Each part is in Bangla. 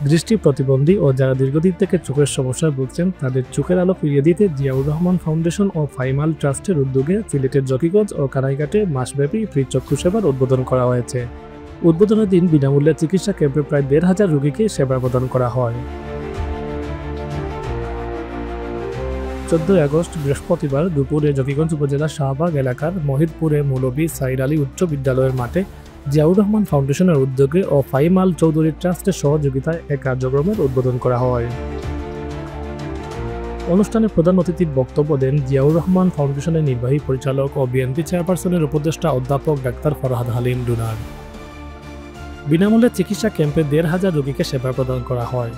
দৃষ্টি প্রতিবন্ধী ও যারা দীর্ঘদিন থেকে চোখের সমস্যায় ভুগছেন তাদের চোখের আলো ফিরিয়ে দিতে জিয়াউর রহমান ফাউন্ডেশন ও ফাইমাল ট্রাস্টের উদ্যোগে সিলেটের জকিগঞ্জ ও কানাইঘাটে মাসব্যাপী ফ্রি চক্ষু সেবার উদ্বোধন করা হয়েছে। উদ্বোধনের দিন বিনামূল্যে চিকিৎসা ক্যাম্পে প্রায় ১,৫০০ রোগীকে সেবা প্রদান করা হয়। ১৪ আগস্ট বৃহস্পতিবার দুপুরে জকিগঞ্জ উপজেলার শাহবাগ এলাকার মহিদপুরে মৌলভী সাইদ আলী উচ্চ বিদ্যালয়ের মাঠে জিয়াউর রহমান ফাউন্ডেশনের উদ্যোগে ও ফাইমাল চৌধুরী ট্রাস্টের সহযোগিতায় এক কার্যক্রমের উদ্বোধন করা হয়। অনুষ্ঠানে প্রধান অতিথির বক্তব্য দেন জিয়াউর রহমান ফাউন্ডেশনের নির্বাহী পরিচালক ও বিএনপি চেয়ারপারসনের উপদেষ্টা অধ্যাপক ডাক্তার ফরহাদ হালিম ডুনার। বিনামূল্যে চিকিৎসা ক্যাম্পে ১,৫০০ রোগীকে সেবা প্রদান করা হয়।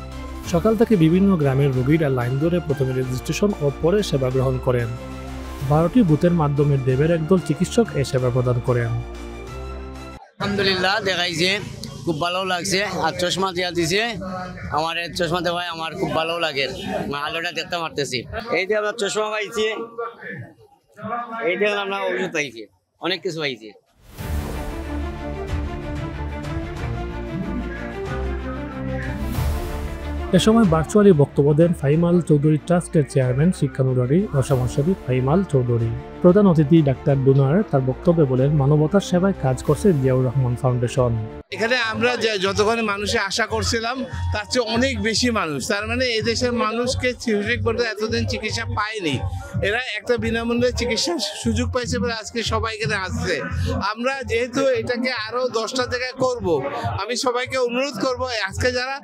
সকাল থেকে বিভিন্ন গ্রামের রোগীরা লাইন ধরে প্রথমে রেজিস্ট্রেশন ও পরে সেবা গ্রহণ করেন। ১২টি বুথের মাধ্যমে দেবের একদল চিকিৎসক এই সেবা প্রদান করেন। আলহামদুলিল্লাহ দেখাইছে, খুব ভালো লাগছে। আর চশমা দিয়া দিছে, আমার চশমা দেওয়ায় আমার খুব ভালো লাগে, আলোটা দেখতে পারতেছি। এই যে আমরা চশমা পাইছি, এই যে আমরা ওষুধ পাইছি, অনেক কিছু পাইছি। এ সময় ভার্চুয়ালি বক্তব্য দেন ফাইমাল চৌধুরী ট্রাস্টের চেয়ারম্যান শিক্ষানুরাগী ও সমাজসেবী ফাইমাল চৌধুরী। প্রধান অতিথি ডাক্তার ডুনার তার বক্তব্যে বলেন, মানবতার সেবায় কাজ করছে জিয়াউর রহমান ফাউন্ডেশন। এখানে আমরা যতক্ষণ মানুষে আশা করছিলাম তার চেয়ে অনেক বেশি মানুষ, তার মানে এদেশের মানুষকে ঠিকভাবে এতদিন চিকিৎসা পায়নি, এরা একটা বিনামূল্যে চিকিৎসার সুযোগ পাইছে বলে আজকে সবাই এখানে আসছে। আমরা যেহেতু এটাকে আরো 10টা জায়গায় করব, আমি সবাইকে অনুরোধ করব আজকে যারা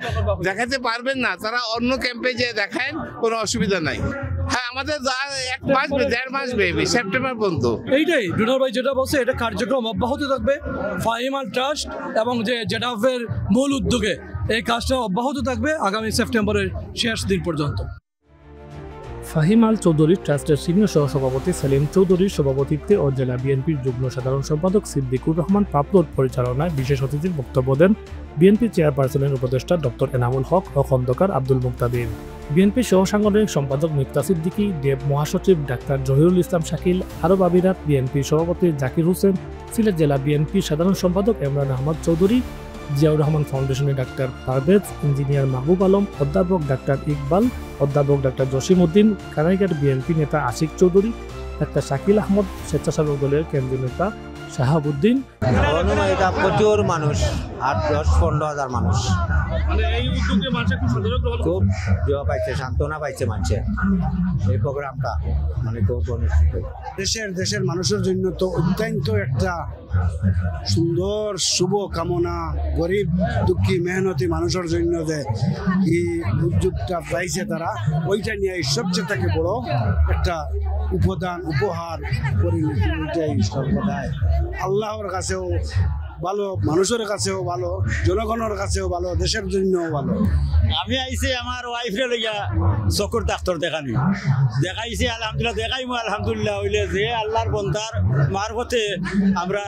দেখাতে পারবেন না তারা অন্য ক্যাম্পে যেয়ে দেখায়, কোনো অসুবিধা নাই। হ্যাঁ, আমাদের 1 মাস 1.5 মাস বেবি সেপ্টেম্বর পর্যন্ত। এইটাই ডুনার ভাই যেটা বলছে, এটা কার্যক্রম অব্যাহত থাকবে। ফাইমাল ট্রাস্ট এবং যে জেডাফের মূল উদ্যোগে এই কাজটা অব্যাহত থাকবে আগামী সেপ্টেম্বরের শেষ দিন পর্যন্ত। ফাহিমাল চৌধুরী ট্রাস্টের সিনিয়র সহসভাপতি সেলিম চৌধুরীর সভাপতিত্বে ও জেলা বিএনপির যুগ্ম সাধারণ সম্পাদক সিদ্দিকুর রহমান পাপলুর পরিচালনায় বিশেষ অতিথির বক্তব্য দেন বিএনপি চেয়ারপারসনের উপদেষ্টা ডক্টর এনামুল হক ও খন্দকার আব্দুল মুক্তাদির। বিএনপি সহ সাংগঠনিক সম্পাদক মিফতা সিদ্দিকী, ডেব মহাসচিব ডাক্তার জহিরুল ইসলাম শাকিল, আরব আমিরাত বিএনপি সভাপতি জাকির হোসেন, সিলেট জেলা বিএনপি সাধারণ সম্পাদক ইমরান আহমদ চৌধুরী, জিয়াউর রহমান ফাউন্ডেশনের ডাক্তার পারভেজ, ইঞ্জিনিয়ার মাহবুব আলম, অধ্যাপক ডাক্তার ইকবাল, অধ্যাপক ডাক্তার জসিম উদ্দিন, কানাইঘাট বিএনপি নেতা আশিক চৌধুরী, ডাক্তার শাকিল আহমদ, স্বেচ্ছাসেবক দলের কেন্দ্রীয় নেতা শাহাবুদ্দিন। প্রচুর মানুষ, 8-10-15,000 মানুষ খুব জোয়া পাইছে, সান্ত্বনা পাইছে মানুষের এই প্রোগ্রামটা, মানে খুব দেশের মানুষের জন্য তো অত্যন্ত একটা সুন্দর শুভ কামনা, গরিব দুঃখী মেহনতি মানুষের জন্য যে এই উদ্যোগটা পাইছে তারা, ওইটা নিয়ে সবচেয়ে থেকে বড় একটা উপহার পরিণতি সর্বদাই আল্লাহর কাছেও ভালো, মানুষের কাছেও ভালো, জনগণের কাছেও ভালো, দেশের জন্যও ভালো। আমি আইছি আমার ওয়াইফরে লইয়া চকুর ডাক্তার দেখাইছি আলহামদুলিল্লাহ হইলে যে আল্লাহর বন্দার মারফতে আমরা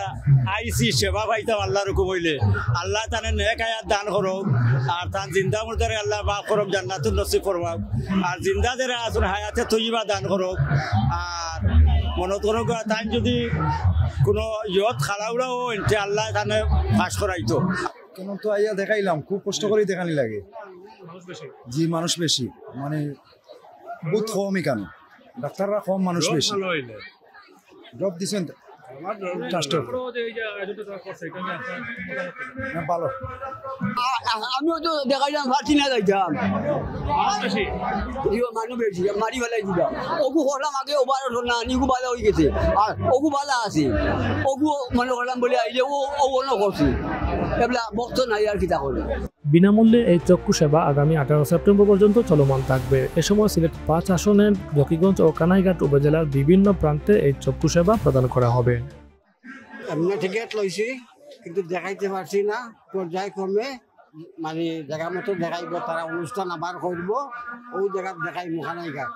আইছি সেবা পাইতাম আল্লাহর হুকুম হইলে। আল্লাহ তানে নেক হায়াত দান করুক, আর তার জিন্দা মুর্দারে আল্লাহ মাফ করুক, জান্নাতুন নসিব করুক, আর জিন্দা যারা আসুন হায়াতে তৈবা দান করুক। আর মনত করুক তাই যদি কোনো ইয়ত খালাউড়াও এনতে আল্লাহ তানে ফাঁস করাইতো। কেন তো আইয়া দেখাইলাম, খুব কষ্ট করেই দেখানি লাগে, জি মানুষ বেশি, মানে বহুত কমই কেন, ডাক্তাররা কম, মানুষ বেশি। ড্রপ দিচ্ছেন ভালো। আমিও তো দেখাইলাম, পারছি না যাইতাম, মানুষ বেশি মারি ফেলাই দিলাম। ওগু করলাম আগে, ওবার না নিগু বালা হয়ে গেছে, আর ওগু বালা আছে, ওগু মনে করলাম বলে আইলে ও অন্য করছি, এগুলা বক্ত নাই আর কি তা করে। বিনামূল্যে এই চক্ষু সেবা আগামী 18 সেপ্টেম্বর পর্যন্ত চলমান থাকবে। এ সময় সিলেট 5 আসনের জকিগঞ্জ ও কানাইঘাট উপজেলার বিভিন্ন প্রান্তে এই চক্ষু সেবা প্রদান করা হবে। এমনি টিকিট লইছি কিন্তু দেখাইতে পারছি না, পর্যায়ক্রমে মানে জায়গা মতো দেখাইব, তারা অনুষ্ঠান আবার করবো, ওই জায়গা দেখাইব কানাইঘাট।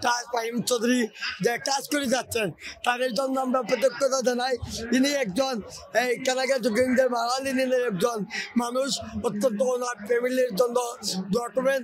তাজ ফাহিম চৌধুরী যে কাজ করে যাচ্ছেন তাদের জন্য আমরা কৃতজ্ঞতা জানাই। তিনি একজন এই কানাইঘাট জকিগঞ্জের বাঙালি একজন মানুষ, অত্যন্ত ওনার ফ্যামিলির জন্য দোয়া করবেন।